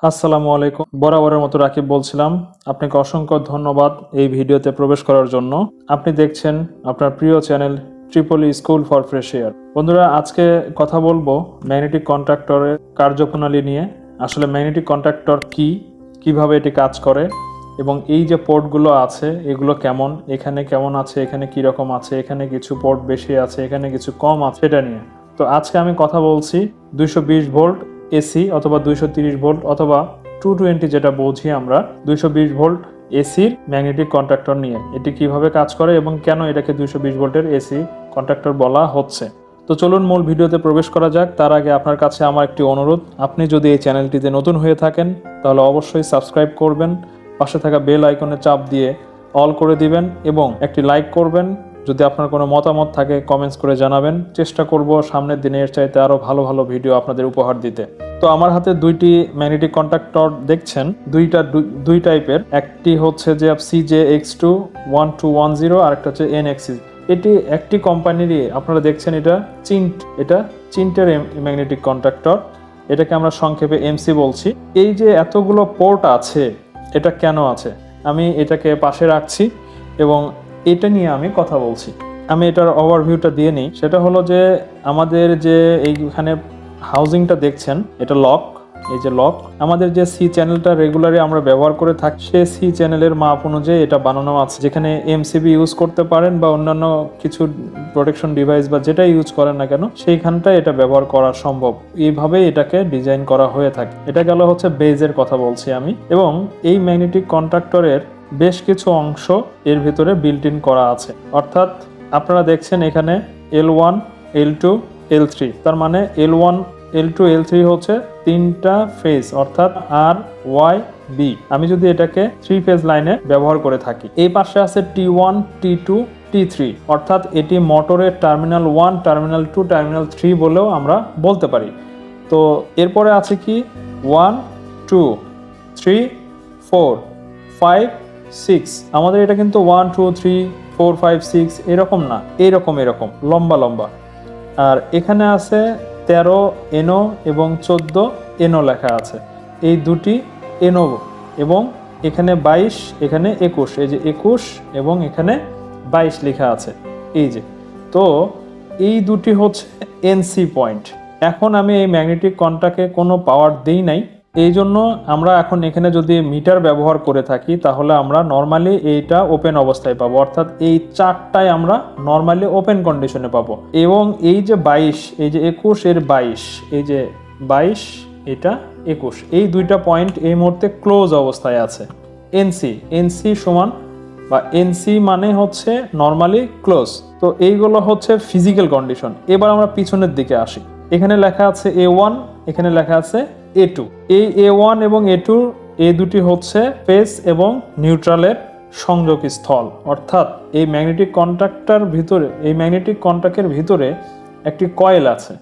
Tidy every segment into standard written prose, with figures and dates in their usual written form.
আসসালামু আলাইকুম। বরাবরের মতো রাকিব বলছিলাম। আপনাকে অসংখ্য ধন্যবাদ এই ভিডিওতে প্রবেশ করার জন্য। আপনি দেখছেন আপনার প্রিয় channel Tripoli school for fresh air. বন্ধুরা, আজকে কথা বলবো ম্যাগনেটিক কন্ট্রাক্টরের কার্যপ্রণালী নিয়ে। আসলে ম্যাগনেটিক কন্ট্রাক্টর কি, কিভাবে এটি কাজ করে এবং এই যে পোর্টগুলো আছে এগুলো কেমন, এখানে কেমন আছে, এখানে কি রকম আছে, এখানে কিছু পোর্ট বেশি আছে, এখানে কিছু কম আছে, সেটা নিয়ে। তো আজকে আমি কথা বলছি 220 ভোল্ট এসি অথবা 230 ভোল্ট অথবা 220 যেটা বলছি আমরা 220 ভোল্ট এসির ম্যাগনেটিক কন্ট্রাক্টর নিয়ে। এটি কিভাবে কাজ করে এবং কেন এটাকে 220 ভোল্টের এসি কন্ট্রাক্টর বলা হচ্ছে। তো চলুন মূল ভিডিওতে প্রবেশ করা যাক। তার আগে আপনার কাছে আমার একটি অনুরোধ, আপনি যদি এই চ্যানেলটিতে নতুন হয়ে থাকেন তাহলে অবশ্যই সাবস্ক্রাইব করবেন, পাশে থাকা বেল আইকনে চাপ দিয়ে অল করে দিবেন এবং একটি লাইক করবেন। যদি আপনার কোনো মতামত থাকে কমেন্টস করে জানাবেন। চেষ্টা করব সামনের দিনে এর চাইতে আরও ভালো ভালো ভিডিও আপনাদের উপহার দিতে। তো আমার হাতে দুইটি ম্যাগনেটিক কন্ট্রাক্টর দেখছেন, দুই টাইপের। একটি হচ্ছে যে CJ-X2-1210 আর একটা হচ্ছে NXC। এটি একটি কোম্পানিরই, আপনারা দেখছেন এটা চিন্টের ম্যাগনেটিক কন্ট্রাক্টর। এটাকে আমরা সংক্ষেপে MC বলছি। এই যে এতগুলো পোর্ট আছে, এটা কেন আছে আমি এটাকে পাশে রাখছি এবং এটা নিয়ে আমি কথা বলছি। আমি এটার ওভারভিউটা দিয়ে নিই। সেটা হলো যে আমাদের যে এইখানে হাউজিংটা দেখছেন এটা লক, এই যে লক। আমাদের যে সি চ্যানেলটা রেগুলারলি আমরা ব্যবহার করে থাকি সে সি চ্যানেলের মাপ অনুযায়ী এটা বানানো আছে, যেখানে MCB ইউজ করতে পারেন বা অন্যান্য কিছু প্রোটেকশন ডিভাইস বা যেটাই ইউজ করেন না কেন সেইখানটায় এটা ব্যবহার করা সম্ভব। এইভাবে এটাকে ডিজাইন করা হয়ে থাকে। এটা গেল হচ্ছে বেজের কথা বলছি আমি। এবং এই ম্যাগনেটিক কন্ট্রাক্টরের বেশ কিছু অংশ এর ভিতরে বিল্ট ইন করা আছে। অর্থাৎ আপনারা দেখছেন এখানে L1, L2, L3, তার মানে L1, L2, L3 হচ্ছে তিনটা ফেজ, অর্থাৎ RYB। আমি যদি এটাকে 3 ফেজ লাইনে ব্যবহার করে থাকি, এই পাশে আছে T1, T2, T3, অর্থাৎ এটি মোটরের টার্মিনাল 1, টার্মিনাল 2, টার্মিনাল 3 বলেও আমরা বলতে পারি। তো এরপরে আছে কি 1, 2, 3, 4, 5, 6। আমাদের এটা কিন্তু 1, 2, 3, 4, 5, 6 এরকম না, এরকম লম্বা লম্বা। আর এখানে আছে 13 NO এবং 14 NO লেখা আছে। এই দুটি NO এবং এখানে 22, এখানে 21, এই যে 21 এবং এখানে 22 লেখা আছে এই যে। তো এই দুটি হচ্ছে NC পয়েন্ট। এখন আমি এই ম্যাগনেটিক কন্ট্রাক্টে কোনো পাওয়ার দেই নাই, এই জন্য আমরা এখন এখানে যদি মিটার ব্যবহার করে থাকি তাহলে আমরা নর্মালি এইটা ওপেন অবস্থায় পাবো, অর্থাৎ এই চারটায় আমরা নর্মালি ওপেন কন্ডিশনে পাবো। এবং এই যে 22, এই যে 21 এর 22, এই যে 22 এটা 21, এই দুইটা পয়েন্ট এই মুহূর্তে ক্লোজ অবস্থায় আছে। NC সমান বা NC মানে হচ্ছে নর্মালি ক্লোজ। তো এইগুলো হচ্ছে ফিজিক্যাল কন্ডিশন। এবার আমরা পিছনের দিকে আসি। এখানে লেখা আছে A1, এখানে লেখা আছে A2। এই A1 এবং A2 এই দুটি হচ্ছে ফেজ এবং নিউট্রালের সংযোগ স্থল। অর্থাৎ এই ম্যাগনেটিক কন্ট্রাক্টের ভিতরে একটি কয়েল আছে,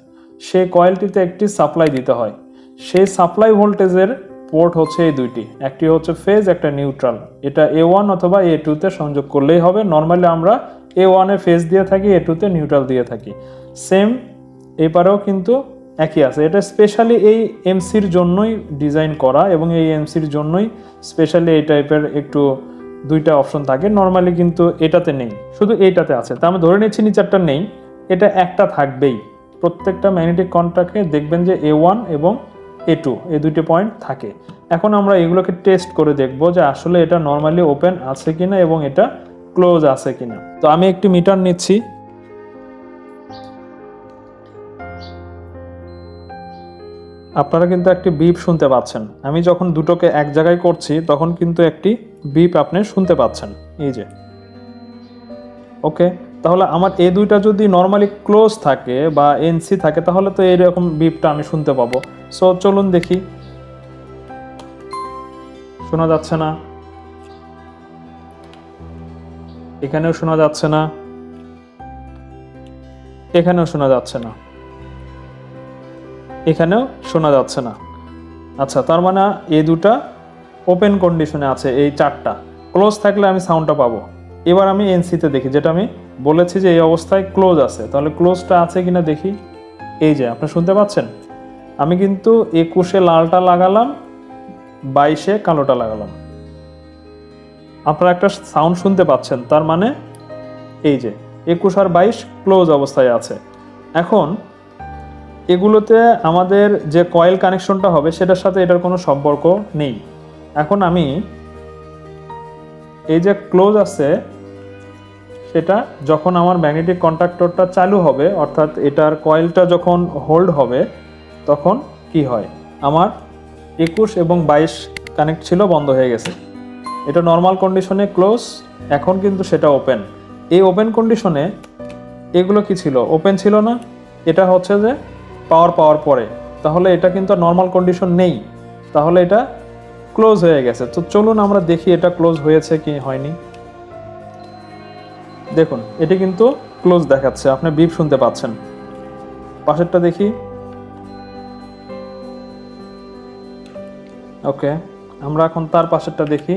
সেই কয়েলটিতে একটি সাপ্লাই দিতে হয়। সেই সাপ্লাই ভোল্টেজের পোর্ট হচ্ছে এই দুইটি, একটি হচ্ছে ফেজ, একটা নিউট্রাল। এটা A1 অথবা A2 তে সংযোগ করলেই হবে। নর্মালি আমরা A1 এ ফেজ দিয়ে থাকি, A2 তে নিউট্রাল দিয়ে থাকি। সেম এবারেও কিন্তু একই আছে। এটা স্পেশালি এই এমসির জন্যই ডিজাইন করা এবং এই এমসির জন্যই স্পেশালি এই টাইপের একটু দুইটা অপশন থাকে। নর্মালি কিন্তু এটাতে নেই, শুধু এইটাতে আছে। তা আমি ধরে নিচ্ছি নিচারটা নেই, এটা একটা থাকবেই। প্রত্যেকটা ম্যাগনেটিক কন্ট্রাক্টে দেখবেন যে A1 এবং A2 এই দুইটি পয়েন্ট থাকে। এখন আমরা এগুলোকে টেস্ট করে দেখব যে আসলে এটা নর্মালি ওপেন আছে কিনা এবং এটা ক্লোজ আছে কিনা। তো আমি একটি মিটার নিচ্ছি। আপনারা কিন্তু একটি বিপ শুনতে পাচ্ছেন। আমি যখন দুটোকে এক জায়গায় করছি তখন কিন্তু একটি বিপ আপনি শুনতে পাচ্ছেন, এই যে। ওকে, তাহলে আমার এই দুইটা যদি নর্মালি ক্লোজ থাকে বা NC থাকে তাহলে তো এইরকম বিপটা আমি শুনতে পাবো। সো চলুন দেখি। শোনা যাচ্ছে না, এখানেও শোনা যাচ্ছে না, এখানেও শোনা যাচ্ছে না, এখানেও শোনা যাচ্ছে না। আচ্ছা, তার মানে এই দুটা ওপেন কন্ডিশনে আছে। এই চারটা ক্লোজ থাকলে আমি সাউন্ডটা পাবো। এবার আমি NC-তে দেখি, যেটা আমি বলেছি যে এই অবস্থায় ক্লোজ আছে, তাহলে ক্লোজটা আছে কিনা দেখি। এই যে আপনি শুনতে পাচ্ছেন, আমি কিন্তু 21-এ লালটা লাগালাম, 22-এ কালোটা লাগালাম। আপনারা একটা সাউন্ড শুনতে পাচ্ছেন, তার মানে এই যে 21 আর 22 ক্লোজ অবস্থায় আছে। এখন এগুলোতে আমাদের যে কয়েল কানেকশনটা হবে সেটার সাথে এটার কোনো সম্পর্ক নেই। এখন আমি এই যে ক্লোজ আছে সেটা যখন আমার ম্যাগনেটিক কন্ট্যাক্টরটা চালু হবে, অর্থাৎ এটার কয়েলটা যখন হোল্ড হবে, তখন কি হয়, আমার 21 এবং 22 কানেক্ট ছিল, বন্ধ হয়ে গেছে। এটা নর্মাল কন্ডিশনে ক্লোজ, এখন কিন্তু সেটা ওপেন। এই ওপেন কন্ডিশনে এগুলো কি ছিল, ওপেন ছিল না, এটা হচ্ছে যে পাওয়ার পরে, তাহলে এটা কিন্তু নর্মাল কন্ডিশন নেই, তাহলে এটা ক্লোজ হয়ে গেছে। তো চলুন আমরা দেখি এটা ক্লোজ হয়েছে কি হয়নি। দেখুন এটি কিন্তু ক্লোজ দেখাচ্ছে, আপনি বিপ শুনতে পাচ্ছেন। পাশেরটা দেখি। ওকে, আমরা এখন তার পাশেরটা দেখি,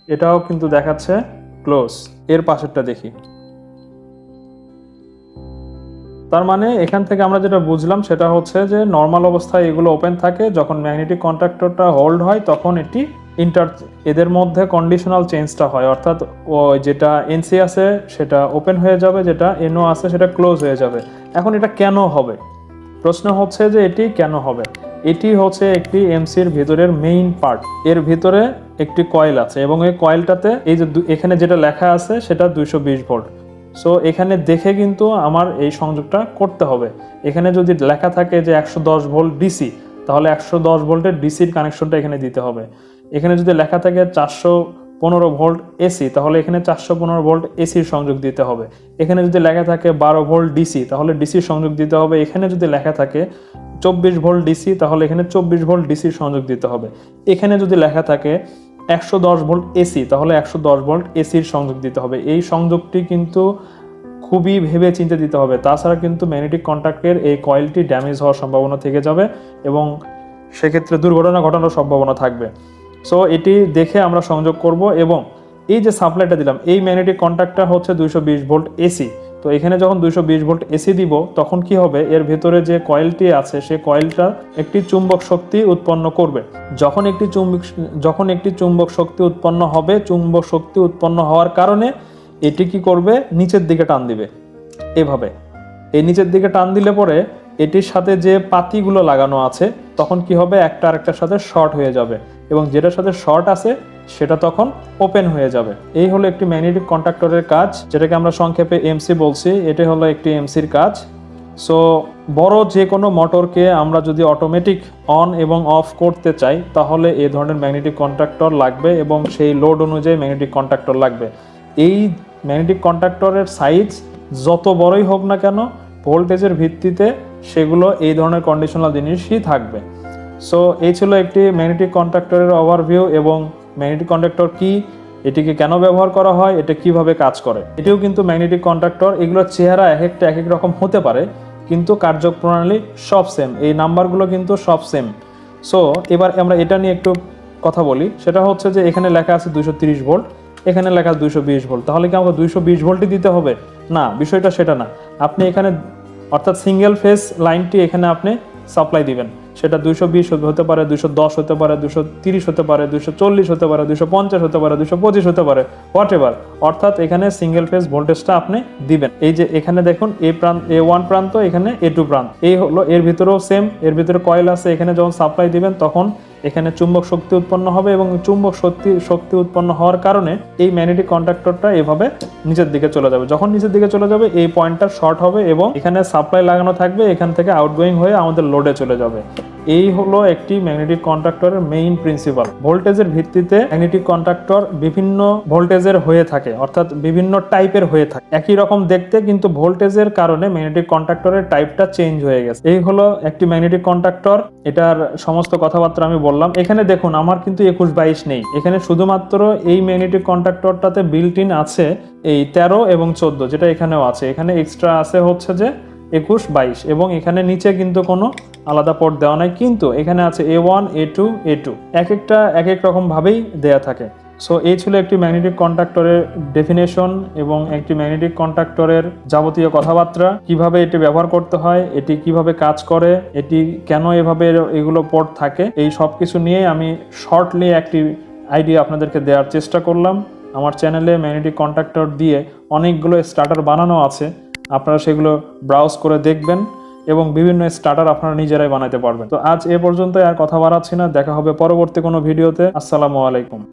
এটাও কিন্তু দেখাচ্ছে ক্লোজ। এর পাশেরটা দেখি। তার মানে এখান থেকে আমরা যেটা বুঝলাম সেটা হচ্ছে যে নর্মাল অবস্থায় এগুলো ওপেন থাকে, যখন ম্যাগনেটিক কন্ট্যাক্টরটা হোল্ড হয় তখন এটি এদের মধ্যে কন্ডিশনাল চেঞ্জটা হয়, অর্থাৎ যেটা এনসি আছে সেটা ওপেন হয়ে যাবে, যেটা এনও আছে সেটা ক্লোজ হয়ে যাবে। এখন এটা কেন হবে, প্রশ্ন হচ্ছে যে এটি কেন হবে। এটি হচ্ছে একটি এমসির ভিতরের মেইন পার্ট। এর ভিতরে একটি কয়েল আছে এবং এই কয়েলটাতে এই যে এখানে যেটা লেখা আছে সেটা 220 ভোল্ট। সো এখানে দেখে কিন্তু আমার এই সংযোগটা করতে হবে। এখানে যদি লেখা থাকে যে 110 ভোল্ট ডিসি, তাহলে 110 ভোল্টের ডিসির কানেকশনটা এখানে দিতে হবে। এখানে যদি লেখা থাকে 415 ভোল্ট এসি, তাহলে এখানে 415 ভোল্ট এসির সংযোগ দিতে হবে। এখানে যদি লেখা থাকে 12 ভোল্ট ডিসি, তাহলে ডিসির সংযোগ দিতে হবে। এখানে যদি লেখা থাকে 24 ভোল্ট ডিসি, তাহলে এখানে 24 ভোল্ট ডিসির সংযোগ দিতে হবে। এখানে যদি লেখা থাকে 110 ভোল্ট এসি, তাহলে 110 ভোল্ট এসির সংযোগ দিতে হবে। এই সংযোগটি কিন্তু খুবই ভেবে চিন্তে দিতে হবে, তাছাড়া কিন্তু ম্যাগনেটিক কন্ট্যাক্টের এই কয়েলটি ড্যামেজ হওয়ার সম্ভাবনা থেকে যাবে এবং সেক্ষেত্রে দুর্ঘটনা ঘটানোর সম্ভাবনা থাকবে। সো এটি দেখে আমরা সংযোগ করব। এবং এই যে সাপ্লাইটা দিলাম, এই ম্যাগনেটিক কন্ট্যাক্টটা হচ্ছে 220 ভোল্ট এসি। তো এখানে যখন 220 ভোল্ট এসি দিব, তখন কি হবে, এর ভিতরে যে কয়েলটি আছে সে কয়েলটা একটি চুম্বক শক্তি উৎপন্ন করবে। যখন একটি চুম্বক শক্তি উৎপন্ন হবে, চুম্বক শক্তি উৎপন্ন হওয়ার কারণে এটি কি করবে, নিচের দিকে টান দিবে। এভাবে এই নিচের দিকে টান দিলে পরে এটির সাথে যে পাতিগুলো লাগানো আছে তখন কি হবে, একটা আরেকটার সাথে শর্ট হয়ে যাবে এবং যেটার সাথে শর্ট আছে সেটা তখন ওপেন হয়ে যাবে। এই হলো একটি ম্যাগনেটিক কন্ট্যাক্টরের কাজ, যেটাকে আমরা সংক্ষেপে এমসি বলছি। এটি হলো একটি এমসির কাজ। সো বড় যে কোনো মোটরকে আমরা যদি অটোমেটিক অন এবং অফ করতে চাই, তাহলে এই ধরনের ম্যাগনেটিক কন্ট্যাক্টর লাগবে এবং সেই লোড অনুযায়ী ম্যাগনেটিক কন্ট্যাক্টর লাগবে। এই ম্যাগনেটিক কন্ট্যাক্টরের সাইজ যত বড়ই হোক না কেন, ভোল্টেজের ভিত্তিতে সেগুলো এই ধরনের কন্ডিশনাল জিনিসই থাকবে। সো এই ছিল একটি ম্যাগনেটিক কন্ট্যাক্টরের ওভারভিউ এবং ম্যাগনেটিক কন্ট্যাক্টর কি, এটিকে কেন ব্যবহার করা হয়, এটা কিভাবে কাজ করে। এটিও কিন্তু ম্যাগনেটিক কন্ট্যাক্টর, এগুলোর চেহারা এক একটা এক এক রকম হতে পারে, কিন্তু কার্যপ্রণালী সব সেম, এই নাম্বারগুলো কিন্তু সব সেম। সো এবার আমরা এটা নিয়ে একটু কথা বলি। সেটা হচ্ছে যে এখানে লেখা আছে 230 ভোল্ট, এখানে লেখা 220 ভোল্ট, তাহলে কি আমাকে 220 ভোল্টই দিতে হবে? না, বিষয়টা সেটা না। আপনি এখানে অর্থাৎ সিঙ্গেল ফেজ লাইনটি এখানে আপনি সাপ্লাই দিবেন, সেটা 220 হতে পারে, 210 হতে পারে, 230 হতে পারে, 240 হতে পারে, 250 হতে পারে, 225 হতে পারে, হোয়াট এভার। অর্থাৎ এখানে সিঙ্গেল ফেজ ভোল্টেজটা আপনি দিবেন। এই যে এখানে দেখুন A1 প্রান্ত, এখানে A2 প্রান্ত, এই হলো, এর ভিতরেও সেম, এর ভিতরে কয়েল আছে। এখানে যখন সাপ্লাই দিবেন তখন এখানে চুম্বক শক্তি উৎপন্ন হবে এবং চুম্বক শক্তি উৎপন্ন হওয়ার কারণে এই ম্যাগনেটিক কন্ট্যাক্টরটা এভাবে নিচের দিকে চলে যাবে। যখন নিচের দিকে চলে যাবে এই পয়েন্টটা শর্ট হবে এবং এখানে সাপ্লাই লাগানো থাকবে, এখান থেকে আউটগোয়িং হয়ে আমাদের লোডে চলে যাবে। এই হলো একটি ম্যাগনেটিক কন্ট্যাক্টরের মেইন প্রিন্সিপাল। ভোল্টেজের ভিত্তিতে ম্যাগনেটিক কন্ট্যাক্টর বিভিন্ন ভোল্টেজের হয়ে থাকে, অর্থাৎ বিভিন্ন টাইপের হয়ে থাকে, একই রকম দেখতে, কিন্তু ভোল্টেজের কারণে ম্যাগনেটিক কন্ট্যাক্টরের টাইপটা চেঞ্জ হয়ে গেছে। এই হলো একটি ম্যাগনেটিক কন্ট্যাক্টর, এটার সমস্ত কথাবার্তা আমি বললাম। এখানে দেখুন আমার কিন্তু 21-22 নেই, এখানে শুধুমাত্র এই ম্যাগনেটিক কন্ট্যাক্টরটাতে বিল্ট ইন আছে এই 13 এবং 14, যেটা এখানেও আছে। এখানে এক্সট্রা আছে হচ্ছে যে 21-22 এবং এখানে নিচে কিন্তু কোনো আলাদা পোর্ট দেওয়া নাই, কিন্তু এখানে আছে A1 A2 A2, এক একটা এক এক রকম ভাবেই দেয়া থাকে। সো এই ছিল একটি ম্যাগনেটিক কন্ট্যাক্টরের ডেফিনেশন এবং একটি ম্যাগনেটিক কন্ট্যাক্টরের যাবতীয় কথাবার্তা, কিভাবে এটি ব্যবহার করতে হয়, এটি কিভাবে কাজ করে, এটি কেন এভাবে এগুলো পোর্ট থাকে, এই সব কিছু নিয়ে আমি শর্টলি একটি আইডিয়া আপনাদেরকে দেওয়ার চেষ্টা করলাম। আমার চ্যানেলে ম্যাগনেটিক কন্ট্যাক্টর দিয়ে অনেকগুলো স্টার্টার বানানো আছে, আপনারা সেগুলো ব্রাউজ করে দেখবেন এবং বিভিন্ন স্টার্টার আপনারা নিজেরাই বানাতে পারবেন। তো আজ এ পর্যন্ত, আর কথা বাড়াচ্ছি না, দেখা হবে পরবর্তী কোনো ভিডিওতে। আসসালামু আলাইকুম।